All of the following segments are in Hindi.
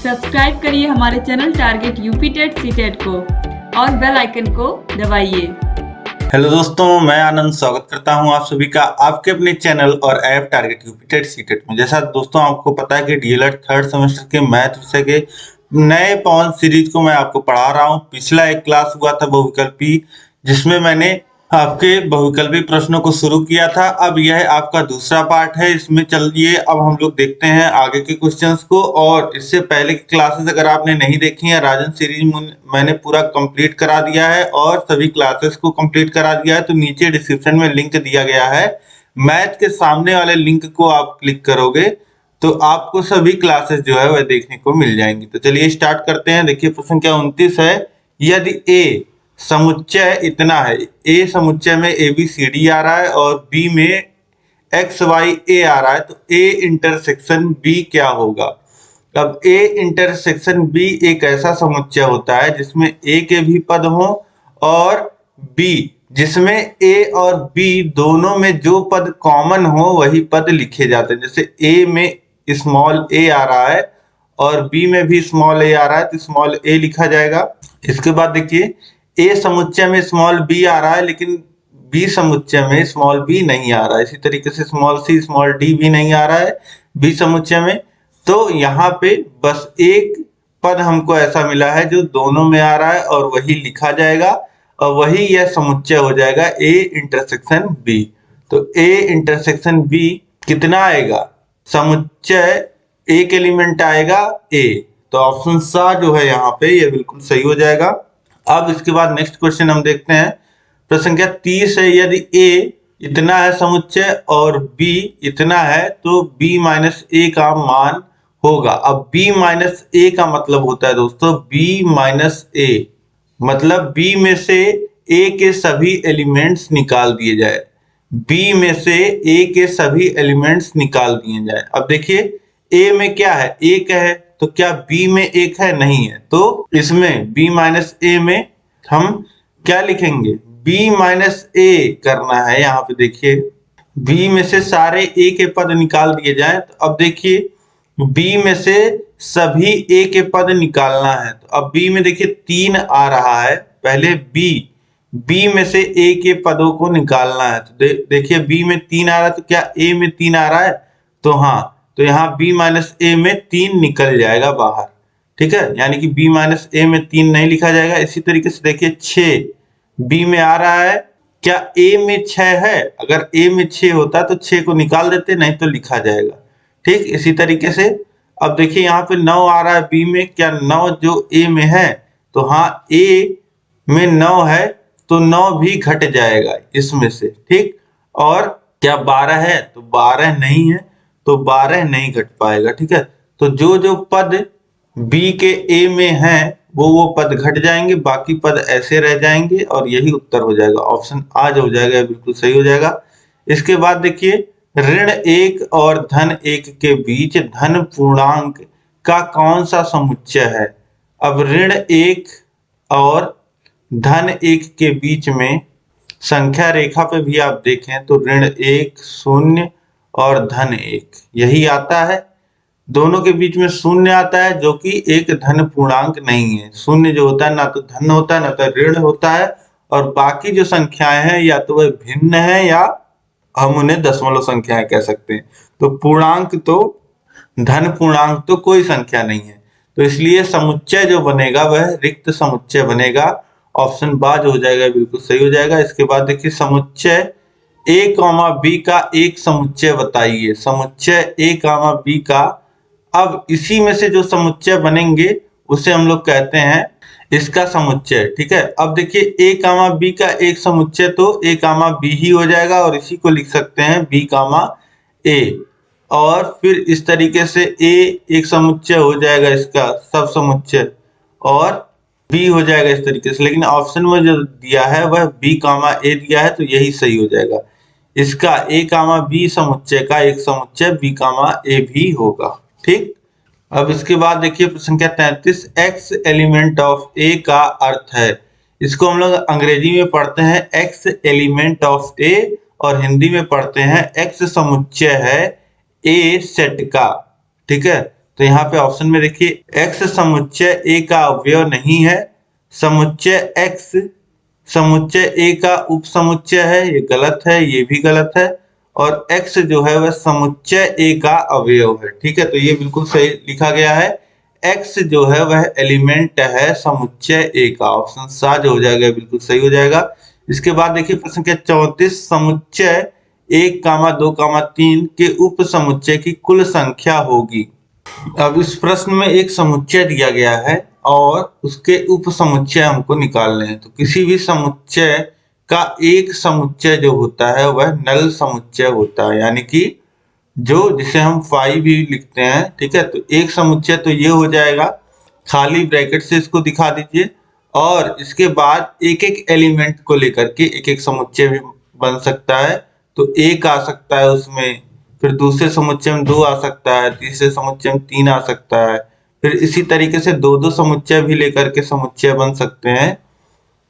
सब्सक्राइब करिए हमारे channel target UP TET CTET को और बेल आइकन को दबाइए। हेलो दोस्तों, मैं आनंद स्वागत करता हूं आप सभी का आपके अपने चैनल और app target UP TET CTET में। जैसा दोस्तों आपको पता है कि डीएलएड थर्ड सेमेस्टर के मैथ विषय के नए पवन सीरीज को मैं आपको पढ़ा रहा हूं। पिछला एक क्लास हुआ था बहुविकल्पी, जिसमें मैंने आपके बहुविकल्पी प्रश्नों को शुरू किया था। अब यह आपका दूसरा पार्ट है। इसमें चलिए अब हम लोग देखते हैं आगे के क्वेश्चंस को। और इससे पहले की क्लासेस अगर आपने नहीं देखी है, राजन सीरीज मैंने पूरा कंप्लीट करा दिया है और सभी क्लासेस को कंप्लीट करा दिया है, तो नीचे डिस्क्रिप्शन में लिंक दिया गया है। मैथ के सामने वाले लिंक को आप क्लिक करोगे तो आपको सभी क्लासेस जो है वह देखने को मिल जाएंगी। तो चलिए स्टार्ट करते हैं। देखिए प्रश्न क्या 29 है। यदि ए समुच्चय इतना है, ए समुच्चय में ए बी सी डी आ रहा है और बी में एक्स वाई ए आ रहा है, तो ए इंटरसेक्शन बी क्या होगा। अब ए इंटरसेक्शन बी एक ऐसा समुच्चय होता है जिसमें ए के भी पद हों और बी जिसमें ए और बी दोनों में जो पद कॉमन हो वही पद लिखे जाते हैं। जैसे ए में स्मॉल ए आ रहा है और बी में भी स्मॉल ए आ रहा है, तो स्मॉल ए लिखा जाएगा। इसके बाद देखिए ए समुच्चय में स्मॉल बी आ रहा है लेकिन बी समुच्चय में स्मॉल बी नहीं आ रहा है। इसी तरीके से स्मॉल सी स्मॉल डी भी नहीं आ रहा है बी समुच्चय में। तो यहाँ पे बस एक पद हमको ऐसा मिला है जो दोनों में आ रहा है और वही लिखा जाएगा और वही यह समुच्चय हो जाएगा ए इंटरसेक्शन बी। तो ए इंटरसेक्शन बी कितना आएगा, समुच्चय एक एलिमेंट आएगा ए। तो ऑप्शन सा जो है यहाँ पे ये बिल्कुल सही हो जाएगा। अब इसके बाद नेक्स्ट क्वेश्चन हम देखते हैं। प्रश्न संख्या 30 है। यदि ए इतना है समुच्चय और बी इतना है तो b माइनस ए का मान होगा। अब b माइनस ए का मतलब होता है दोस्तों b माइनस ए, मतलब b में से a के सभी एलिमेंट्स निकाल दिए जाए। b में से a के सभी एलिमेंट्स निकाल दिए जाए। अब देखिए a में क्या है, एक है, तो क्या b में एक है, नहीं है। तो इसमें b माइनस ए में हम क्या लिखेंगे, b माइनस ए करना है। यहाँ पे देखिए b में से सारे a के पद निकाल दिए जाए। तो अब देखिए b में से सभी a के पद निकालना है। तो अब b में देखिए 3 आ रहा है, पहले b में से a के पदों को निकालना है। तो देखिए b में 3 आ रहा है, तो क्या a में 3 आ रहा है, तो हाँ, तो यहाँ b माइनस ए में 3 निकल जाएगा बाहर। ठीक है, यानी कि b माइनस ए में 3 नहीं लिखा जाएगा। इसी तरीके से देखिए 6 b में आ रहा है, क्या a में 6 है, अगर a में 6 होता तो 6 को निकाल देते, नहीं तो लिखा जाएगा। ठीक, इसी तरीके से अब देखिए यहाँ पे 9 आ रहा है b में, क्या 9 जो a में है, तो हाँ a में 9 है तो 9 भी घट जाएगा इसमें से। ठीक, और क्या 12 है, तो 12 नहीं है तो 12 नहीं घट पाएगा। ठीक है, तो जो जो पद b के a में है वो पद घट जाएंगे, बाकी पद ऐसे रह जाएंगे और यही उत्तर हो जाएगा। ऑप्शन आ हो जाएगा, बिल्कुल सही हो जाएगा। इसके बाद देखिए ऋण 1 और धन 1 के बीच धन पूर्णांक का कौन सा समुच्चय है। अब ऋण 1 और धन 1 के बीच में संख्या रेखा पे भी आप देखें तो ऋण 1 शून्य और धन 1 यही आता है। दोनों के बीच में शून्य आता है जो कि एक धन पूर्णांक नहीं है। शून्य जो होता है ना तो धन होता है ना तो ऋण होता है, और बाकी जो संख्याएं हैं या तो वह भिन्न है या हम उन्हें दशमलव संख्याएं कह सकते हैं। तो पूर्णांक तो धन पूर्णांक तो कोई संख्या नहीं है, तो इसलिए समुच्चय जो बनेगा वह रिक्त समुच्चय बनेगा। ऑप्शन बाज हो जाएगा, बिल्कुल सही हो जाएगा। इसके बाद देखिए समुच्चय a, b का एक समुच्चय बताइए। समुच्चय a, b का, अब इसी में से जो समुच्चय बनेंगे उसे हम लोग कहते हैं इसका समुच्चय। ठीक है, अब देखिए a, b का एक समुच्चय तो a, b ही हो जाएगा और इसी को लिख सकते हैं b, a। और फिर इस तरीके से a एक समुच्चय हो जाएगा इसका सब समुच्चय और b हो जाएगा इस तरीके से। लेकिन ऑप्शन में जो दिया है वह b, a दिया है, तो यही सही हो जाएगा। इसका a, b समुच्चय का एक समुच्चय b, a भी होगा। ठीक, अब इसके बाद देखिए प्रश्न संख्या 33, x एलिमेंट ऑफ a का अर्थ है। इसको हम लोग अंग्रेजी में पढ़ते हैं x एलिमेंट ऑफ a और हिंदी में पढ़ते हैं x समुच्चय है a सेट का। ठीक है, तो यहाँ पे ऑप्शन में देखिए x समुच्चय a का अवयव नहीं है, समुच्चय x समुच्चय a का उपसमुच्चय है, ये गलत है, ये भी गलत है। और x जो है वह समुच्चय a का अवयव है। ठीक है, तो ये बिल्कुल सही लिखा गया है। x जो है वह एलिमेंट है समुच्चय a का। ऑप्शन सा जो हो जाएगा बिल्कुल सही हो जाएगा। इसके बाद देखिए प्रश्न संख्या 34, समुच्चय 1, 2, 3 के उप समुच्चय की कुल संख्या होगी। अब इस प्रश्न में एक समुच्चय दिया गया है और उसके उप समुच्चय हमको निकालने हैं। तो किसी भी समुच्चय का एक समुच्चय जो होता है वह नल समुच्चय होता है, यानी कि जो जिसे हम फाई भी लिखते हैं। ठीक है, तो एक समुच्चय तो ये हो जाएगा, खाली ब्रैकेट से इसको दिखा दीजिए। और इसके बाद एक एक एलिमेंट को लेकर के एक एक समुच्चय भी बन सकता है। तो एक आ सकता है उसमें, फिर दूसरे समुच्चय में 2 आ सकता है, तीसरे समुच्चय में 3 आ सकता है, फिर इसी तरीके से 2-2 समुच्चय भी लेकर के समुच्चय बन सकते हैं।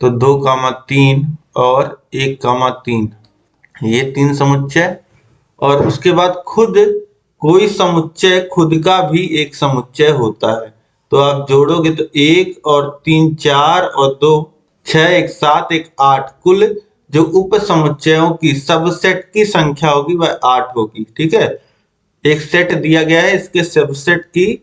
तो 2, 3 और 1, 3 ये 3 समुच्चय। और उसके बाद खुद कोई समुच्चय खुद का भी एक समुच्चय होता है। तो आप जोड़ोगे तो 1 और 3 4 और 2 6, 1 7, 1 8, कुल जो उप समुच्चयों की सबसेट की संख्या होगी वह 8 होगी। ठीक है, एक सेट दिया गया है, इसके सबसेट की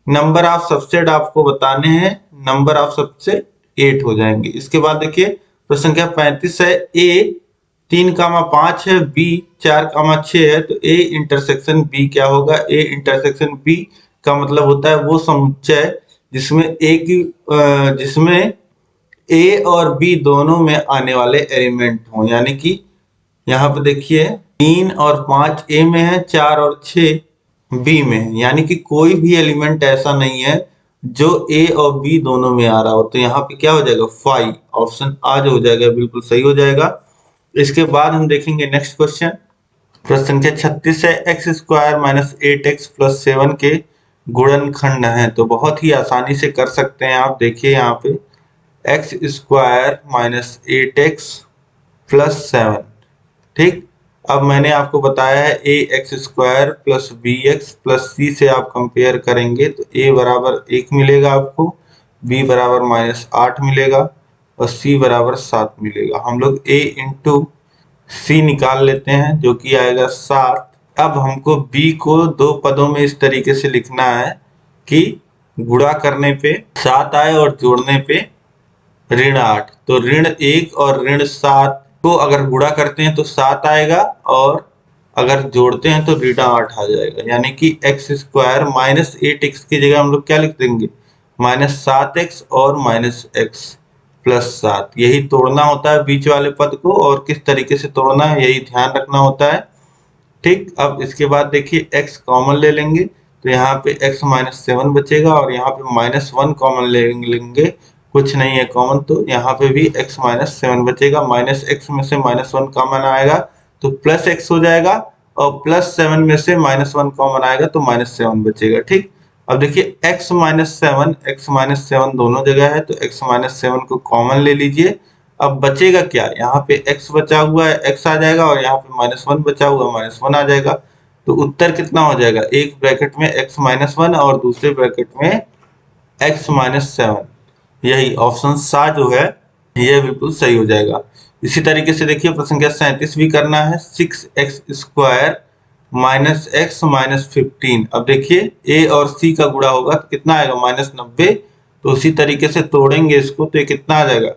नंबर ऑफ सबसेट आपको बताने हैं, नंबर ऑफ सबसेट 8 हो जाएंगे। इसके बाद देखिए प्रश्न संख्या 35 है, ए 3, 5 है, बी 4, 6 है। तो ए इंटरसेक्शन बी क्या होगा? ए इंटरसेक्शन बी का मतलब होता है वो समुच्चय जिसमें ए और बी दोनों में आने वाले एलिमेंट हों। यानी कि यहाँ पे देखिए 3 और 5 ए में है, 4 और 6 बी में है। यानी कि कोई भी एलिमेंट ऐसा नहीं है जो ए और बी दोनों में आ रहा हो। तो यहाँ पे क्या हो जाएगा? 5। ऑप्शन आ जो हो जाएगा बिल्कुल सही हो जाएगा। इसके बाद हम देखेंगे नेक्स्ट क्वेश्चन। प्रश्न संख्या 36 है, x square minus 8x plus 7 के गुणनखंड है। तो बहुत ही आसानी से कर सकते हैं आप। देखिए यहाँ पे x square minus 8x plus 7। ठीक, अब मैंने आपको बताया है a x square plus b x plus c से आप कंपेयर करेंगे तो ए बराबर 1 मिलेगा आपको, बी बराबर -8 मिलेगा और सी बराबर 7 मिलेगा। हम लोग ए इंटू सी निकाल लेते हैं जो कि आएगा 7। अब हमको बी को 2 पदों में इस तरीके से लिखना है कि गुणा करने पे 7 आए और जोड़ने पे -8। तो -1 और -7 को अगर गुणा करते हैं तो 7 आएगा और अगर जोड़ते हैं तो -8 आ जाएगा। यानी कि एक्स स्क्वायर -8x की जगह हम लोग क्या लिख देंगे? -7x और -x प्लस 7। यही तोड़ना होता है बीच वाले पद को, और किस तरीके से तोड़ना है यही ध्यान रखना होता है। ठीक, अब इसके बाद देखिए x कॉमन ले लेंगे तो यहाँ पे x -7 बचेगा और यहाँ पे -1 कॉमन लेंगे, कुछ नहीं है कॉमन, तो यहाँ पे भी x -7 बचेगा। -x में से -1 कॉमन आएगा तो +x हो जाएगा और +7 में से -1 कॉमन आएगा तो -7 बचेगा। ठीक, अब देखिए x -7 दोनों जगह है तो x -7 को कॉमन ले लीजिए। अब बचेगा क्या? यहाँ पे x बचा हुआ है, x आ जाएगा और यहाँ पे -1 बचा हुआ -1 आ जाएगा। तो उत्तर कितना हो जाएगा? एक ब्रैकेट में x -1 और दूसरे ब्रैकेट में x -7। यही ऑप्शन सा जो है ये बिल्कुल सही हो जाएगा। इसी तरीके से देखिए प्रश्न संख्या 37 भी करना है, 6x square minus x minus 15। अब देखिए a और c का गुणा होगा तो कितना आएगा? -90। तो उसी तरीके से तोड़ेंगे इसको तो ये कितना आ जाएगा?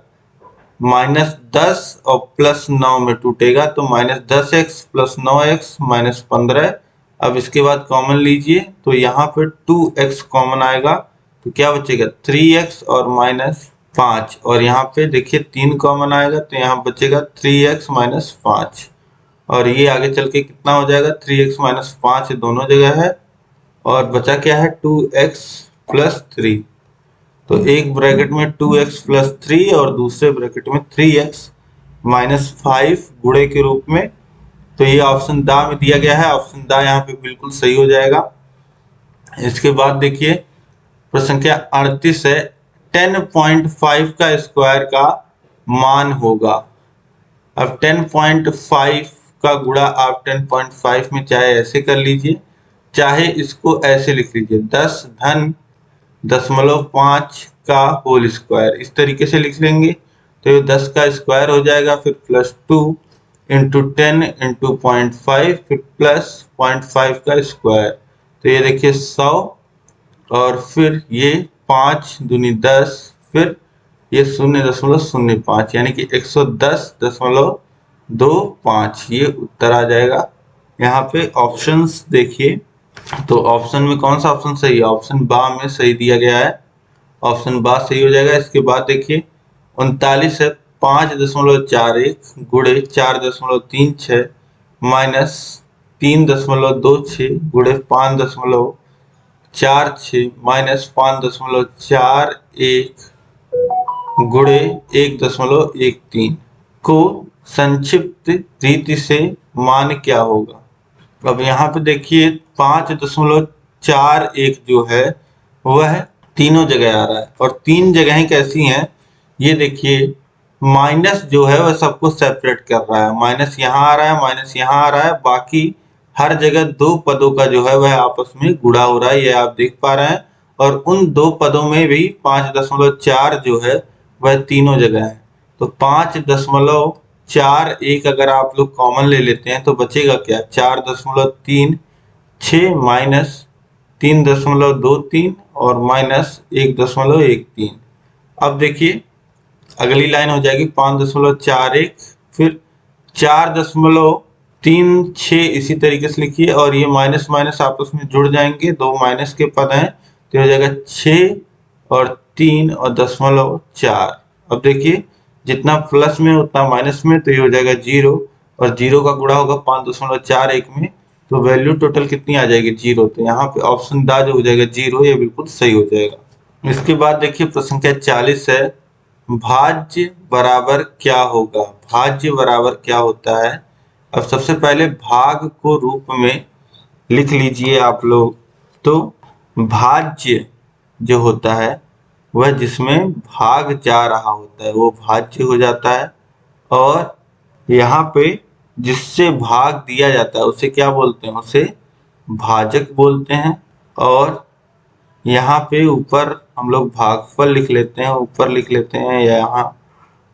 -10 और +9 में टूटेगा तो -10x प्लस 9x -15। अब इसके बाद कॉमन लीजिए तो यहाँ पे 2x कॉमन आएगा तो क्या बचेगा? 3x और -5। और यहाँ पे देखिए 3 कॉमन आएगा तो यहाँ बचेगा 3x -5। और ये आगे चल के कितना हो जाएगा? 3x -5 दोनों जगह है और बचा क्या है? 2x plus 3। तो एक ब्रैकेट में 2x प्लस 3 और दूसरे ब्रैकेट में 3x -5 गुणे के रूप में। तो ये ऑप्शन दा में दिया गया है, ऑप्शन दा यहाँ पे बिल्कुल सही हो जाएगा। इसके बाद देखिए प्रश्न संख्या 38 है, 10.5 का स्क्वायर का मान होगा। अब 10.5 का गुणा आप 10.5 में चाहे ऐसे कर लीजिए चाहे इसको ऐसे लिख लीजिए 10 धन 0.5 का होल स्क्वायर, इस तरीके से लिख लेंगे तो ये 10 का स्क्वायर हो जाएगा, फिर +2 इंटू 10 इंटू 0.5 फिर प्लस 0.5 का स्क्वायर, तो ये देखिए 100 और फिर ये 5 दूनी 10, फिर ये 0.05 यानी कि 110.25 ये उत्तर आ जाएगा। यहाँ पे ऑप्शंस देखिए, तो ऑप्शन में कौन सा ऑप्शन सही है? ऑप्शन बा में सही दिया गया है, ऑप्शन बा सही हो जाएगा। इसके बाद देखिए 39 है 5.41 गुणे 4.36 माइनस 3.26 गुणे 5.46 माइनस 5.41 गुणे 1.13 को संक्षिप्त रीति से मान क्या होगा? अब यहाँ पे देखिए 5.41 जो है वह तीनों जगह आ रहा है, और तीन जगहें कैसी हैं ये देखिए, माइनस जो है वह सबको सेपरेट कर रहा है, माइनस यहाँ आ रहा है, माइनस यहाँ आ रहा है, बाकी हर जगह दो पदों का जो है वह आपस में गुणा हो रहा है, ये आप देख पा रहे हैं। और उन दो पदों में भी 5.4 जो है वह तीनों जगह है, तो 5.41 अगर आप लोग कॉमन ले लेते हैं तो बचेगा क्या? 4.36 माइनस 3.23 और माइनस 1.13। अब देखिए अगली लाइन हो जाएगी 5.41 फिर 4.36 इसी तरीके से लिखिए, और ये माइनस माइनस आपस में जुड़ जाएंगे, दो माइनस के पद हैं तो हो जाएगा 6 और 3 और 0.4। अब देखिए जितना प्लस में उतना माइनस में, तो ये हो जाएगा 0 और 0 का गुणा होगा 5.41 में, तो वैल्यू टोटल कितनी आ जाएगी? 0। तो यहाँ पे ऑप्शन दा जो हो जाएगा 0, ये बिल्कुल सही हो जाएगा। इसके बाद देखिए प्रश्न संख्या 40 है, भाज्य बराबर क्या होगा? भाज्य बराबर क्या होता है? अब सबसे पहले भाग को रूप में लिख लीजिए आप लोग। तो भाज्य जो होता है वह जिसमें भाग जा रहा होता है वो भाज्य हो जाता है, और यहाँ पे जिससे भाग दिया जाता है उसे क्या बोलते हैं? उसे भाजक बोलते हैं। और यहाँ पे ऊपर हम लोग भागफल लिख लेते हैं, ऊपर लिख लेते हैं यहाँ,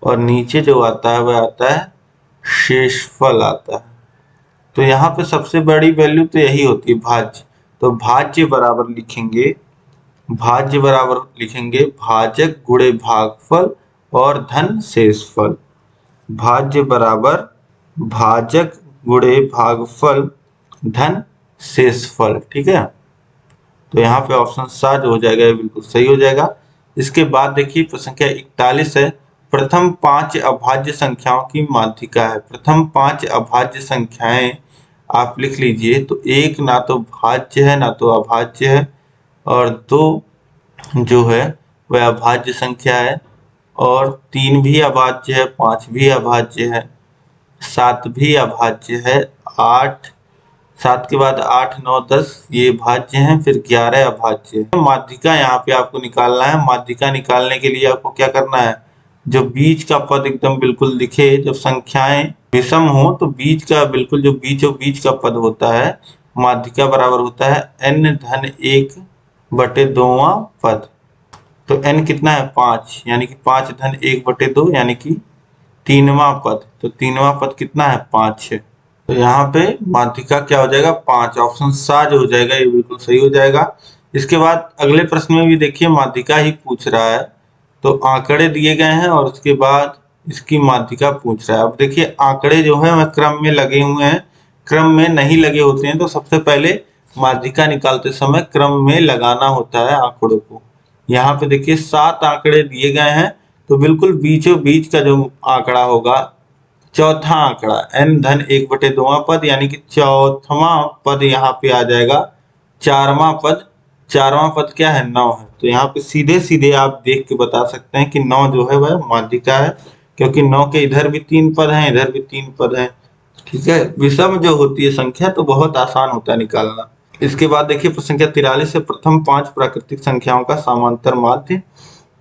और नीचे जो आता है वह आता है शेषफल आता है। तो यहाँ पे सबसे बड़ी वैल्यू तो यही होती है भाज्य, तो भाज्य बराबर लिखेंगे, भाज्य बराबर लिखेंगे भाजक गुणे भागफल और धन शेषफल। भाज्य बराबर भाजक गुणे भागफल धन शेषफल, ठीक है। तो यहाँ पे ऑप्शन सा जो हो जाएगा ये बिल्कुल सही हो जाएगा। इसके बाद देखिए प्रश्न संख्या 41 है, प्रथम 5 अभाज्य संख्याओं की माध्यिका है। प्रथम 5 अभाज्य संख्याएं आप लिख लीजिए, तो एक ना तो भाज्य है ना तो अभाज्य है, और दो जो है वह अभाज्य संख्या है, और 3 भी अभाज्य है, 5 भी अभाज्य है, 7 भी अभाज्य है, 8 7 के बाद 8 9 10 ये भाज्य हैं, फिर 11 अभाज्य है। माध्यिका यहाँ पे आपको निकालना है। माध्यिका निकालने के लिए आपको क्या करना है? जो बीच का पद एकदम बिल्कुल दिखे, जब संख्याएं विषम हो तो बीच का बिल्कुल जो बीचों बीच का पद होता है माध्यिका बराबर होता है n धन 1/2वां पद। तो n कितना है? 5, यानी कि 5 धन 1/2 यानी कि 3वां पद। तो 3वां पद कितना है? 5 है। तो यहाँ पे माध्यिका क्या हो जाएगा? 5। ऑप्शन सा जो हो जाएगा ये बिल्कुल सही हो जाएगा। इसके बाद अगले प्रश्न में भी देखिए माध्यिका ही पूछ रहा है, तो आंकड़े दिए गए हैं और उसके बाद इसकी माध्यिका पूछ रहा है। अब देखिए आंकड़े जो है वह क्रम में लगे हुए हैं, क्रम में नहीं लगे होते हैं, तो सबसे पहले माध्यिका निकालते समय क्रम में लगाना होता है आंकड़ों को। यहाँ पे देखिए 7 आंकड़े दिए गए हैं, तो बिल्कुल बीचों बीच का जो आंकड़ा होगा चौथा आंकड़ा n धन 1/2वां पद, यानी कि चौथवां पद यहाँ पे आ जाएगा। चारवां पद क्या है? 9 है। तो यहाँ पे सीधे सीधे आप देख के बता सकते हैं कि 9 जो है वह माध्यिका है, क्योंकि 9 के इधर भी 3 पद हैं, इधर भी 3 पद हैं, ठीक है। विषम जो होती है संख्या तो बहुत आसान होता है निकालना। इसके बाद देखिए प्रश्न संख्या 43 है, प्रथम 5 प्राकृतिक संख्याओं का समांतर माध्य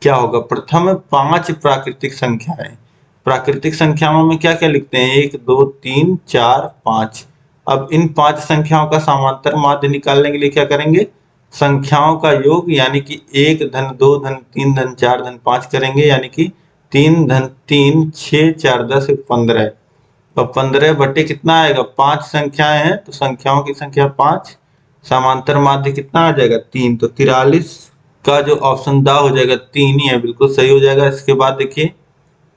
क्या होगा? प्रथम 5 प्राकृतिक संख्याएं, प्राकृतिक संख्याओं में क्या क्या लिखते हैं? 1 2 3 4 5। अब इन 5 संख्याओं का समांतर माध्य निकालने के लिए क्या करेंगे, संख्याओं का योग यानी कि 1 धन 2 धन 3 धन 4 धन 5 करेंगे, यानी कि 3 धन 3 6 4 10 15। अब 15 बटे कितना आएगा, 5 संख्याएं हैं तो संख्याओं की संख्या 5, समांतर माध्य कितना आ जाएगा 3, तो 43 का जो ऑप्शन द हो जाएगा 3 ही है, बिल्कुल सही हो जाएगा। इसके बाद देखिए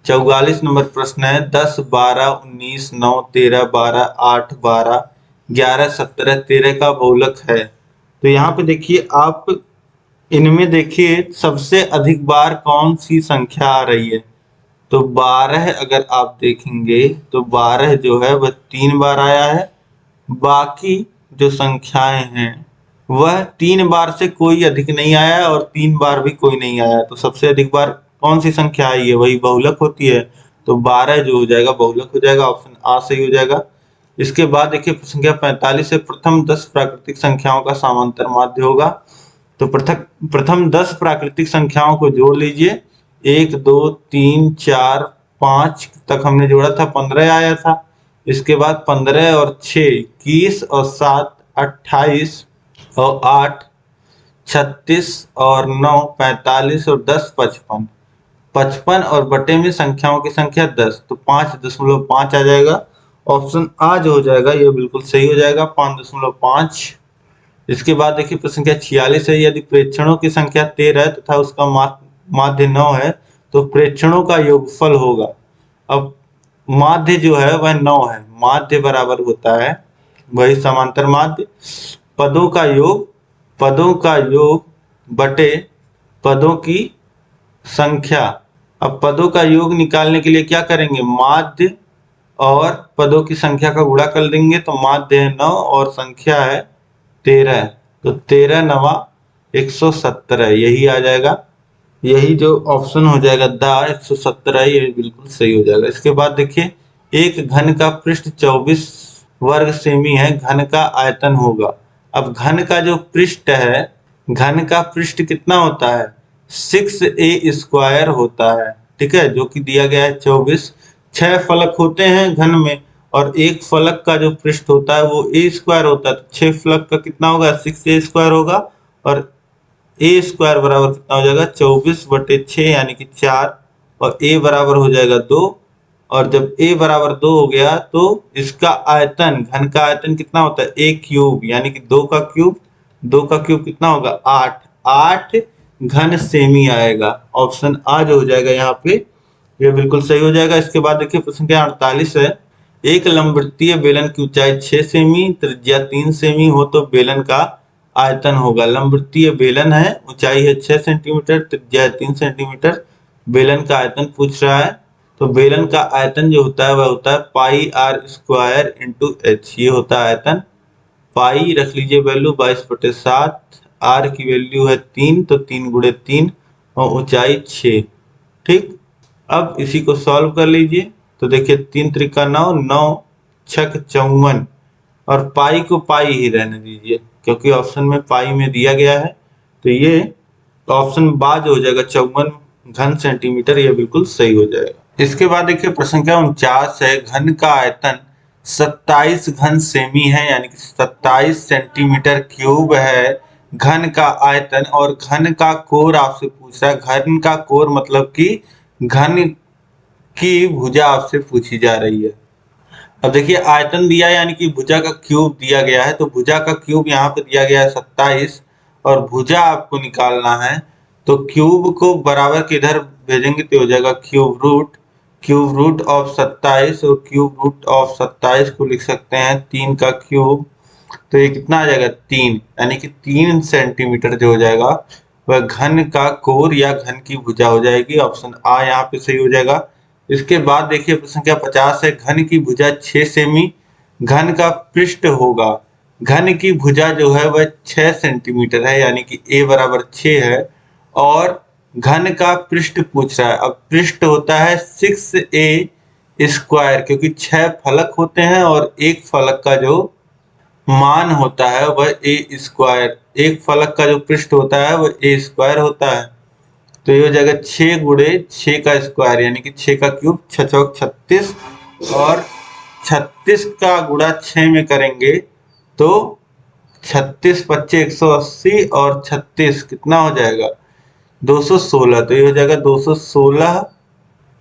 44 नंबर प्रश्न है, 10 12 19 9 13 12 8 12 11 17 13 का बहुलक है। तो यहाँ पे देखिए आप इनमें देखिए सबसे अधिक बार कौन सी संख्या आ रही है, तो 12 अगर आप देखेंगे तो 12 जो है वह 3 बार आया है, बाकी जो संख्याएं हैं वह 3 बार से कोई अधिक नहीं आया और 3 बार भी कोई नहीं आया। तो सबसे अधिक बार कौन सी संख्या आई है, वही बहुलक होती है, तो 12 जो हो जाएगा बहुलक हो जाएगा, ऑप्शन आ सही हो जाएगा। इसके बाद देखिए संख्या 45 से प्रथम 10 प्राकृतिक संख्याओं का समांतर माध्य होगा। तो प्रथम 10 प्राकृतिक संख्याओं को जोड़ लीजिए, 1 2 3 4 5 तक हमने जोड़ा था, 15 आया था। इसके बाद 15 और 6 21 और 7 28 और 8 36 और 9 45 और 10 55। 55 और बटे में संख्याओं की संख्या 10, तो 5.5 आ जाएगा, ऑप्शन आ जो हो जाएगा ये बिल्कुल सही हो जाएगा, 5.5। इसके बाद देखिए प्रश्न संख्या 46 है, यदि प्रेक्षणों की संख्या 13 है तथा उसका माध्य 9 है तो प्रेक्षणों का योगफल होगा। अब माध्य जो है वह 9 है, माध्य बराबर होता है वही समांतर माध्य, पदों का योग बटे पदों की संख्या। अब पदों का योग निकालने के लिए क्या करेंगे, माध्य और पदों की संख्या का गुणा कर देंगे, तो माध्य है 9 और संख्या है 13, तो 13 9 117 यही आ जाएगा, यही जो ऑप्शन हो जाएगा द 117 ये बिल्कुल सही हो जाएगा। इसके बाद देखिए एक घन का पृष्ठ 24 वर्ग सेमी है, घन का आयतन होगा। अब घन का जो पृष्ठ है, घन का पृष्ठ कितना होता है 6a स्क्वायर होता है, ठीक है, जो कि दिया गया है 24। 6 फलक होते हैं घन में और एक फलक का जो पृष्ठ होता है वो a स्क्वायर होता है, तो 6 फलक का कितना होगा 6a स्क्वायर होगा, और a स्क्वायर बराबर कितना हो जाएगा 24 बटे 6 यानी कि 4, और a बराबर हो जाएगा 2, और जब a बराबर 2 हो गया तो इसका आयतन, घन का आयतन कितना होता है a क्यूब, यानी कि 2 का क्यूब कितना होगा 8 घन सेमी आएगा, ऑप्शन आ जो हो जाएगा यहाँ पे, ये बिल्कुल सही हो जाएगा। इसके बाद देखिए प्रश्न संख्या 48 है, एक लंबवृत्तीय बेलन की ऊंचाई 6 सेमी त्रिज्या 3 सेमी हो तो बेलन का आयतन होगा। लंबवृत्तीय बेलन है, ऊंचाई है 6 सेंटीमीटर, त्रिज्या है 3 सेंटीमीटर, बेलन का आयतन पूछ रहा है, तो बेलन का आयतन जो होता है वह होता है पाई आर स्क्वायर इंटू एच, ये होता है आयतन। पाई रख लीजिए वैल्यू 22/7, आर की वैल्यू है 3, तो 3 गुणे 3 और ऊंचाई 6, ठीक। अब इसी को सॉल्व कर लीजिए, तो देखिए 3 त्रिका 9, 9 छक 54, और पाई को पाई ही रहने दीजिए क्योंकि ऑप्शन में पाई में दिया गया है, तो ये ऑप्शन बाज हो जाएगा 54 घन सेंटीमीटर, ये बिल्कुल सही हो जाएगा। इसके बाद देखिए प्रश्न संख्या 49 है, घन का आयतन 27 घन सेमी है, यानी कि 27 सेंटीमीटर क्यूब है घन का आयतन, और घन का कोर आपसे पूछ रहा है। घन का कोर मतलब कि घन की भुजा आपसे पूछी जा रही है। अब देखिए आयतन दिया है यानी कि भुजा का क्यूब दिया गया है, तो भुजा का क्यूब यहाँ पे दिया गया है 27, और भुजा आपको निकालना है, तो क्यूब को बराबर के इधर भेजेंगे तो हो जाएगा क्यूब रूट ऑफ 27, और क्यूब रूट ऑफ 27 को लिख सकते हैं 3 का क्यूब, तो ये कितना आ जाएगा 3, यानी कि 3 सेंटीमीटर जो हो जाएगा वह घन का कोर या घन की भुजा हो जाएगी, ऑप्शन आ यहाँ पे सही हो जाएगा। इसके बाद देखिए प्रश्न संख्या 50 है, घन की भुजा 6 सेमी, घन का पृष्ठ होगा, घन की भुजा जो है वह 6 सेंटीमीटर है, यानी कि a बराबर 6 है, और घन का पृष्ठ पूछ रहा है। अब पृष्ठ होता है 6a स्क्वायर, क्योंकि 6 फलक होते हैं और एक फलक का जो मान होता है वह a स्क्वायर, एक फलक का जो पृष्ठ होता है वह a स्क्वायर होता है, तो ये हो जाएगा 6 गुणे 6 का स्क्वायर, यानी कि 6 का क्यूब 6 चौक 36 और 36 का गुणा 6 में करेंगे तो 36 पच्चे 180 और 36 कितना हो जाएगा 216। तो ये हो जाएगा 216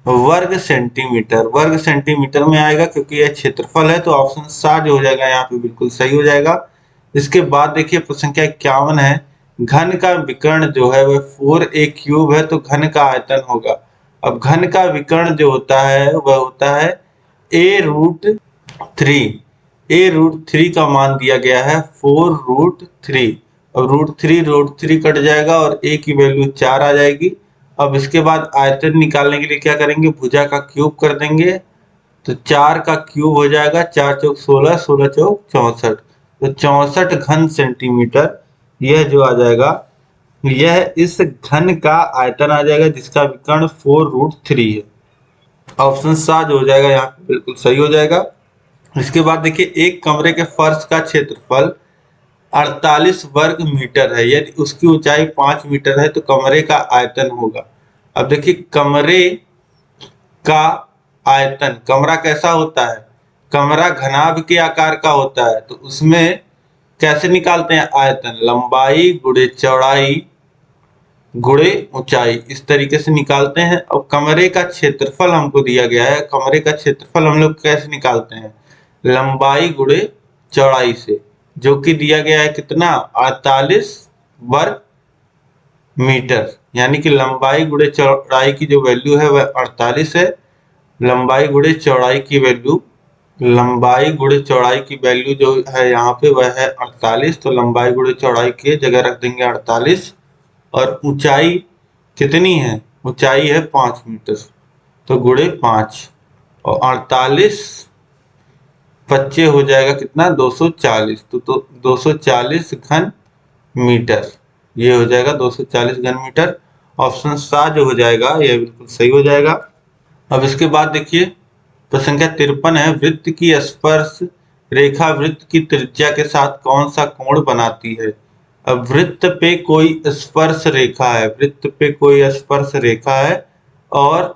वर्ग सेंटीमीटर में आएगा, क्योंकि यह क्षेत्रफल है। तो ऑप्शन 7 जो हो जाएगा यहाँ पे बिल्कुल सही हो जाएगा। इसके बाद देखिए प्रश्न संख्या 51 है, घन का विकर्ण जो है वह 4a³ है, तो घन का आयतन होगा। अब घन का विकर्ण जो होता है वह होता है a√3। a√3 का मान दिया गया है 4√3। अब √3 कट जाएगा और a की वैल्यू 4 आ जाएगी। अब इसके बाद आयतन निकालने के लिए क्या करेंगे, भुजा का क्यूब कर देंगे। तो 4 का क्यूब हो जाएगा 4 चौक 16, 16 चौक 64, तो 64 घन सेंटीमीटर यह जो आ जाएगा, यह इस घन का आयतन आ जाएगा जिसका विकर्ण 4√3 है। ऑप्शन 7 हो जाएगा यहाँ पे बिल्कुल सही हो जाएगा। इसके बाद देखिए एक कमरे के फर्श का क्षेत्रफल 48 वर्ग मीटर है, यदि उसकी ऊंचाई 5 मीटर है तो कमरे का आयतन होगा। अब देखिए कमरे का आयतन, कमरा कैसा होता है, कमरा घनाभ के आकार का होता है, तो उसमें कैसे निकालते हैं आयतन, लंबाई गुणे चौड़ाई गुणे ऊंचाई, इस तरीके से निकालते हैं। अब कमरे का क्षेत्रफल हमको दिया गया है, कमरे का क्षेत्रफल हम लोग कैसे निकालते हैं, लंबाई गुणे चौड़ाई से, जो कि दिया गया है कितना 48 वर्ग मीटर, यानी कि लंबाई गुणे चौड़ाई की जो वैल्यू है वह 48 है। लंबाई गुणे चौड़ाई की वैल्यू, लंबाई गुणे चौड़ाई की वैल्यू जो है यहाँ पे वह है 48, तो लंबाई गुणे चौड़ाई की जगह रख देंगे 48। और ऊंचाई कितनी है, ऊंचाई है 5 मीटर, तो गुणे 5 और 48 बच्चे हो जाएगा कितना 240, तो 240 घन मीटर, ये हो जाएगा 240 घन मीटर। ऑप्शन 7 जो हो जाएगा यह बिल्कुल सही हो जाएगा। अब इसके बाद देखिए प्रश्न संख्या 53 है, वृत्त की स्पर्श रेखा वृत्त की त्रिज्या के साथ कौन सा कोण बनाती है। अब वृत्त पे कोई स्पर्श रेखा है, वृत्त पे कोई स्पर्श रेखा है और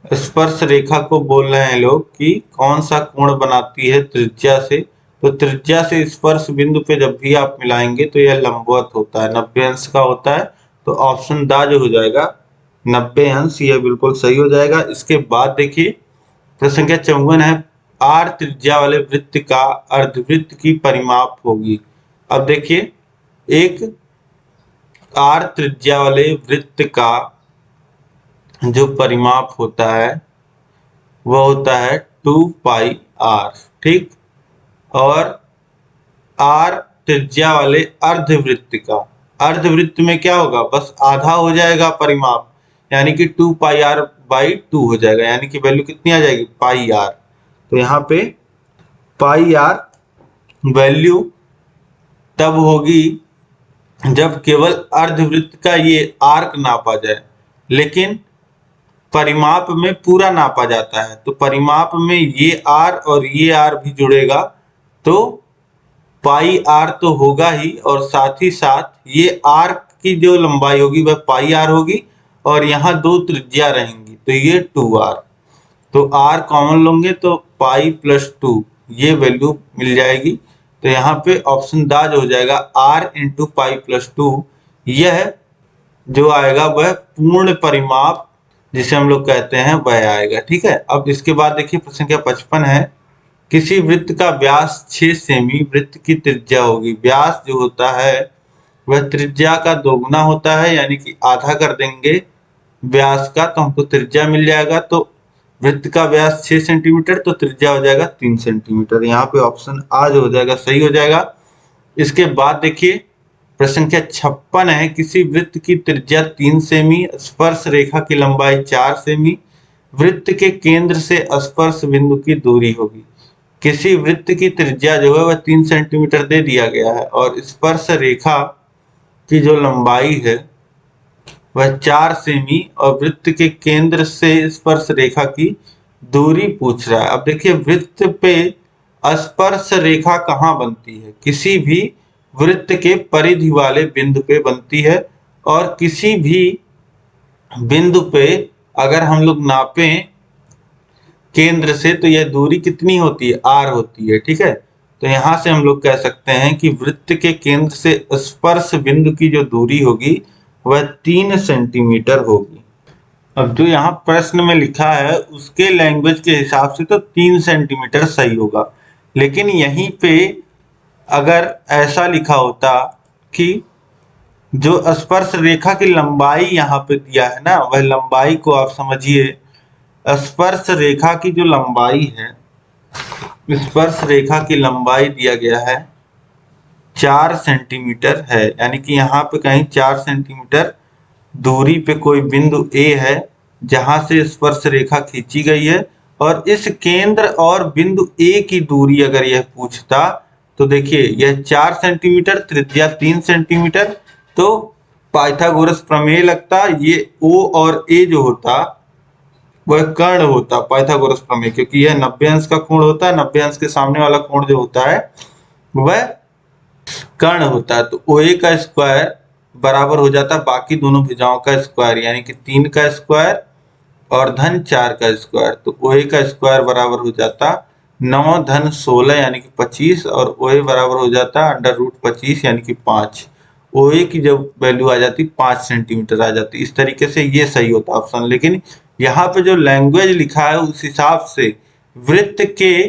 स्पर्श रेखा को बोल रहे हैं लोग कि कौन सा कोण बनाती है त्रिज्या से। तो त्रिज्या से स्पर्श बिंदु पे जब भी आप मिलाएंगे तो यह लंबवत होता है, 90 अंश का होता है। तो ऑप्शन दा जो हो जाएगा 90 अंश, यह बिल्कुल सही हो जाएगा। इसके बाद देखिए प्रश्न संख्या 54 है, r त्रिज्या वाले वृत्त का अर्धवृत्त की परिमाप होगी। अब देखिए एक r त्रिज्या वाले वृत्त का जो परिमाप होता है वह होता है 2πr, ठीक। और r त्रिज्या वाले अर्धवृत्त का, अर्धवृत्त में क्या होगा, बस आधा हो जाएगा परिमाप, यानी कि 2πr/2 हो जाएगा, यानी कि वैल्यू कितनी आ जाएगी πr। तो यहाँ पे πr वैल्यू तब होगी जब केवल अर्धवृत्त का ये आर्क नापा जाए, लेकिन परिमाप में पूरा नापा जाता है। तो परिमाप में ये r और ये r भी जुड़ेगा, तो πr तो होगा ही, और साथ ही साथ ये आर्क की जो लंबाई होगी वह πr होगी, और यहाँ दो त्रिज्या रहेंगी तो ये 2r। तो r कॉमन लोगे तो π+2 ये वैल्यू मिल जाएगी। तो यहाँ पे ऑप्शन दा जो हो जाएगा r × π+2, यह जो आएगा वह पूर्ण परिमाप जिसे हम लोग कहते हैं वह आएगा, ठीक है। अब इसके बाद देखिए प्रश्न संख्या 55 है, किसी वृत्त का व्यास 6 सेमी वृत्त की त्रिज्या होगी। व्यास जो होता है वह त्रिज्या का दोगुना होता है, यानी कि आधा कर देंगे व्यास का तो हमको त्रिज्या मिल जाएगा। तो वृत्त का व्यास 6 सेंटीमीटर तो त्रिज्या हो जाएगा 3 सेंटीमीटर। यहाँ पे ऑप्शन आ जो हो जाएगा सही हो जाएगा। इसके बाद देखिए प्रश्न संख्या 56 है, किसी वृत्त की त्रिज्या 3 सेमी, स्पर्श रेखा की लंबाई 4 सेमी, वृत्त के केंद्र से स्पर्श बिंदु की दूरी होगी। किसी वृत्त की त्रिज्या जो है वह 3 सेंटीमीटर दे दिया गया है और स्पर्श रेखा की जो लंबाई है वह 4 सेमी और वृत्त के केंद्र से स्पर्श रेखा की दूरी पूछ रहा है। अब देखिए वृत्त पे स्पर्श रेखा कहाँ बनती है, किसी भी वृत्त के परिधि वाले बिंदु पे बनती है, और किसी भी बिंदु पे अगर हम लोग नापें केंद्र से, तो यह दूरी कितनी होती है, r होती है। ठीक है, तो यहां से हम लोग कह सकते हैं कि वृत्त के केंद्र से स्पर्श बिंदु की जो दूरी होगी वह 3 सेंटीमीटर होगी। अब जो यहाँ प्रश्न में लिखा है उसके लैंग्वेज के हिसाब से तो 3 सेंटीमीटर सही होगा, लेकिन यहीं पे अगर ऐसा लिखा होता कि जो स्पर्श रेखा की लंबाई यहाँ पे दिया है ना, वह लंबाई को आप समझिए, स्पर्श रेखा की जो लंबाई है, स्पर्श रेखा की लंबाई दिया गया है 4 सेंटीमीटर है, यानी कि यहाँ पे कहीं 4 सेंटीमीटर दूरी पे कोई बिंदु A है जहां से स्पर्श रेखा खींची गई है, और इस केंद्र और बिंदु A की दूरी अगर यह पूछता तो देखिए यह 4 सेंटीमीटर, त्रिज्या 3 सेंटीमीटर, तो पाइथागोरस प्रमेय लगता, ये O और A जो होता वह कर्ण होता पाइथागोरस प्रमेय, क्योंकि यह 90 अंश का कोण होता है, 90 अंश के सामने वाला कोण जो होता है वह कर्ण होता है। तो OA का स्क्वायर बराबर हो जाता बाकी दोनों भुजाओं का स्क्वायर, यानी कि 3 का स्क्वायर और धन 4 का स्क्वायर। तो OA का स्क्वायर बराबर हो जाता 9 धन 16 यानी कि 25, और OA बराबर हो जाता अंडर रूट 25 यानी कि 5। OA की जब वैल्यू आ जाती 5 सेंटीमीटर आ जाती। इस तरीके से ये सही होता ऑप्शन, लेकिन यहाँ पे जो लैंग्वेज लिखा है उस हिसाब से वृत्त के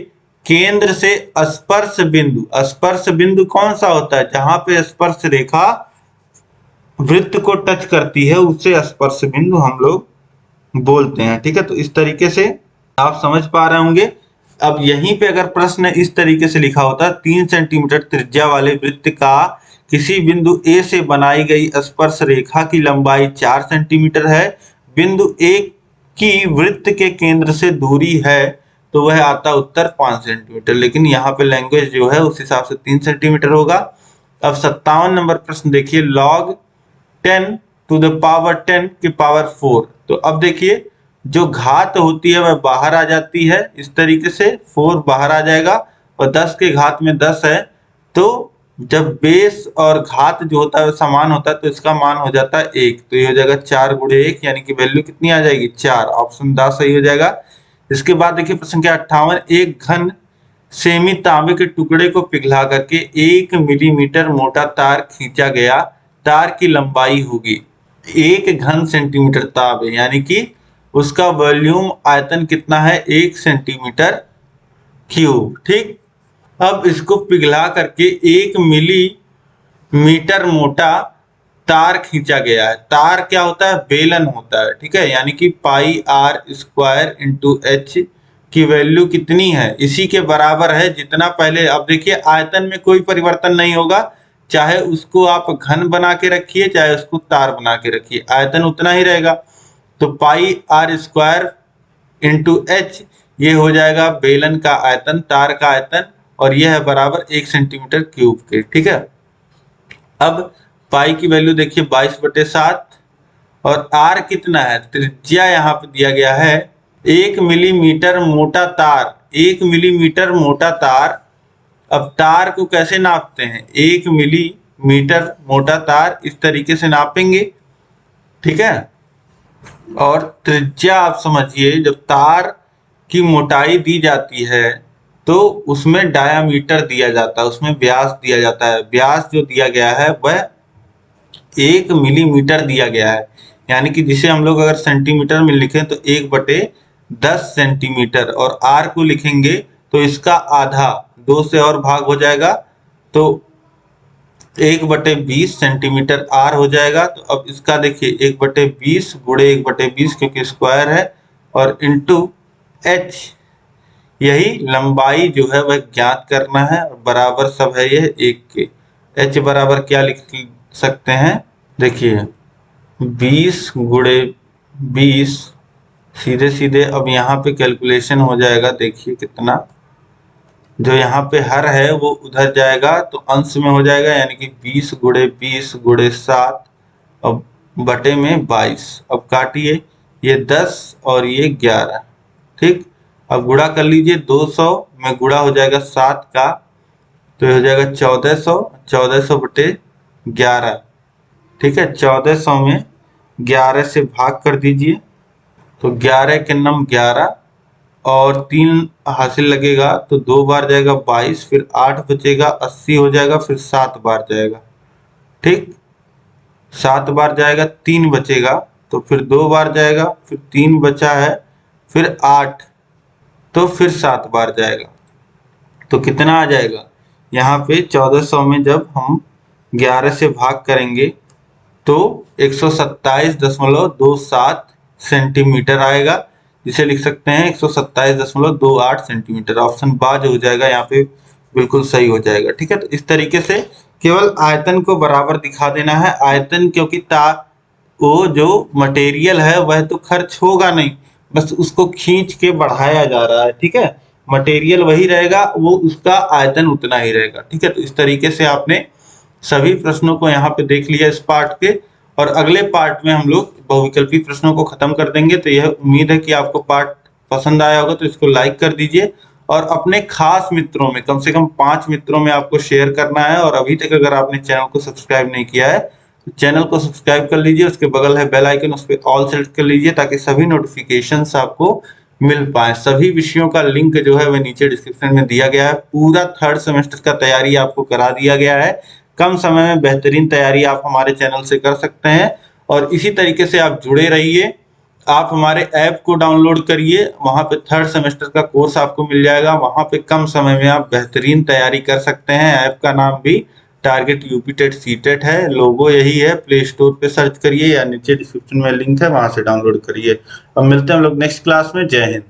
केंद्र से स्पर्श बिंदु, स्पर्श बिंदु कौन सा होता है, जहां पे स्पर्श रेखा वृत्त को टच करती है उसे स्पर्श बिंदु हम लोग बोलते हैं। ठीक है, तो इस तरीके से आप समझ पा रहे होंगे। अब यहीं पे अगर प्रश्न इस तरीके से लिखा होता 3 सेंटीमीटर त्रिज्या वाले वृत्त का किसी बिंदु A से बनाई गई स्पर्श रेखा की लंबाई 4 सेंटीमीटर है, बिंदु A की वृत्त के केंद्र से दूरी है, तो वह आता उत्तर 5 सेंटीमीटर, लेकिन यहाँ पे लैंग्वेज जो है उस हिसाब से 3 सेंटीमीटर होगा। अब 57 नंबर प्रश्न देखिए, log 10 to the power 10 की पावर 4। तो अब देखिए जो घात होती है वह बाहर आ जाती है, इस तरीके से 4 बाहर आ जाएगा, और 10 के घात में 10 है, तो जब बेस और घात जो होता है समान होता है तो इसका मान हो जाता है 1, तो ये हो जाएगा 4 गुणे 1, यानी कि वैल्यू कितनी आ जाएगी 4, ऑप्शन द सही हो जाएगा। इसके बाद देखिए प्रश्न संख्या 58, एक घन सेमी तांबे के टुकड़े को पिघला करके 1 मिलीमीटर मोटा तार खींचा गया, तार की लंबाई होगी 1 घन सेंटीमीटर तांबे, यानी कि उसका वॉल्यूम आयतन कितना है 1 सेंटीमीटर क्यूब। ठीक, अब इसको पिघला करके 1 मिलीमीटर मोटा तार खींचा गया है। तार क्या होता है, बेलन होता है। ठीक है, यानी कि पाई आर स्क्वायर इंटू एच की वैल्यू कितनी है, इसी के बराबर है जितना पहले। अब देखिए आयतन में कोई परिवर्तन नहीं होगा, चाहे उसको आप घन बना के रखिए चाहे उसको तार बना के रखिए, आयतन उतना ही रहेगा। तो पाई आर स्क्वायर इंटू एच ये हो जाएगा बेलन का आयतन, तार का आयतन, और यह है बराबर 1 सेंटीमीटर क्यूब के। ठीक है, अब पाई की वैल्यू देखिए 22/7, और आर कितना है, त्रिज्या यहाँ पे दिया गया है 1 मिलीमीटर मोटा तार, 1 मिलीमीटर मोटा तार। अब तार को कैसे नापते हैं, 1 मिलीमीटर मोटा तार इस तरीके से नापेंगे। ठीक है, और त्रिज्या आप समझिए, जब तार की मोटाई दी जाती है तो उसमें डायामीटर दिया जाता है, उसमें व्यास दिया जाता है। व्यास जो दिया गया है वह 1 मिलीमीटर दिया गया है, यानी कि जिसे हम लोग अगर सेंटीमीटर में लिखें तो 1/10 सेंटीमीटर, और आर को लिखेंगे तो इसका आधा 2 से और भाग हो जाएगा, तो 1/20 सेंटीमीटर आर हो जाएगा। तो अब इसका देखिए 1/20 गुणे 1/20 क्योंकि स्क्वायर है, और इंटू एच, यही लंबाई जो है वह ज्ञात करना है, और बराबर सब है ये 1 के। एच बराबर क्या लिख सकते हैं, देखिए 20 गुणे 20, सीधे सीधे अब यहाँ पे कैलकुलेशन हो जाएगा। देखिए कितना, जो यहाँ पे हर है वो उधर जाएगा तो अंश में हो जाएगा, यानी कि 20 गुणे 20 गुणे 7 अब बटे में 22। अब काटिए, ये 10 और ये 11। ठीक, अब गुणा कर लीजिए, 200 में गुणा हो जाएगा 7 का, तो हो जाएगा 1400, 1400 बटे 11। ठीक है, 1400 में 11 से भाग कर दीजिए, तो 11 के नम 11, और 3 हासिल लगेगा तो 2 बार जाएगा 22, फिर 8 बचेगा 80 हो जाएगा, फिर 7 बार जाएगा। ठीक, 7 बार जाएगा 3 बचेगा, तो फिर 2 बार जाएगा, फिर 3 बचा है, फिर 8, तो फिर 7 बार जाएगा। तो कितना आ जाएगा यहाँ पे 1400 में जब हम 11 से भाग करेंगे तो 127.27 सेंटीमीटर आएगा, जिसे लिख सकते हैं 127.28 सेंटीमीटर। ऑप्शन बाज हो जाएगा यहाँ पे, बिल्कुल सही हो जाएगा। ठीक है, तो इस तरीके से केवल आयतन को बराबर दिखा देना है। आयतन क्योंकि वो जो मटेरियल है वह तो खर्च होगा नहीं, बस उसको खींच के बढ़ाया जा रहा है। ठीक है, मटेरियल वही रहेगा, वो उसका आयतन उतना ही रहेगा। ठीक है, तो इस तरीके से आपने सभी प्रश्नों को यहाँ पे देख लिया इस पार्ट के, और अगले पार्ट में हम लोग बहुविकल्पी प्रश्नों को खत्म कर देंगे। तो यह उम्मीद है कि आपको पार्ट पसंद आया होगा, तो इसको लाइक कर दीजिए और अपने खास मित्रों में, कम से कम 5 मित्रों में आपको शेयर करना है। और अभी तक अगर आपने चैनल को सब्सक्राइब नहीं किया है तो चैनल को सब्सक्राइब कर लीजिए, उसके बगल है बेल आइकन, उस पर ऑल सेलेक्ट कर लीजिए ताकि सभी नोटिफिकेशंस आपको मिल पाए। सभी विषयों का लिंक जो है वह नीचे डिस्क्रिप्शन में दिया गया है। पूरा 3rd सेमेस्टर का तैयारी आपको करा दिया गया है। कम समय में बेहतरीन तैयारी आप हमारे चैनल से कर सकते हैं, और इसी तरीके से आप जुड़े रहिए। आप हमारे ऐप को डाउनलोड करिए, वहां पे 3rd सेमेस्टर का कोर्स आपको मिल जाएगा। वहां पे कम समय में आप बेहतरीन तैयारी कर सकते हैं। ऐप का नाम भी टारगेट यूपी टेट सीटेट है, लोगो यही है। प्ले स्टोर पे सर्च करिए या नीचे डिस्क्रिप्शन में लिंक है, वहां से डाउनलोड करिए। अब मिलते हैं हम लोग नेक्स्ट क्लास में। जय हिंद।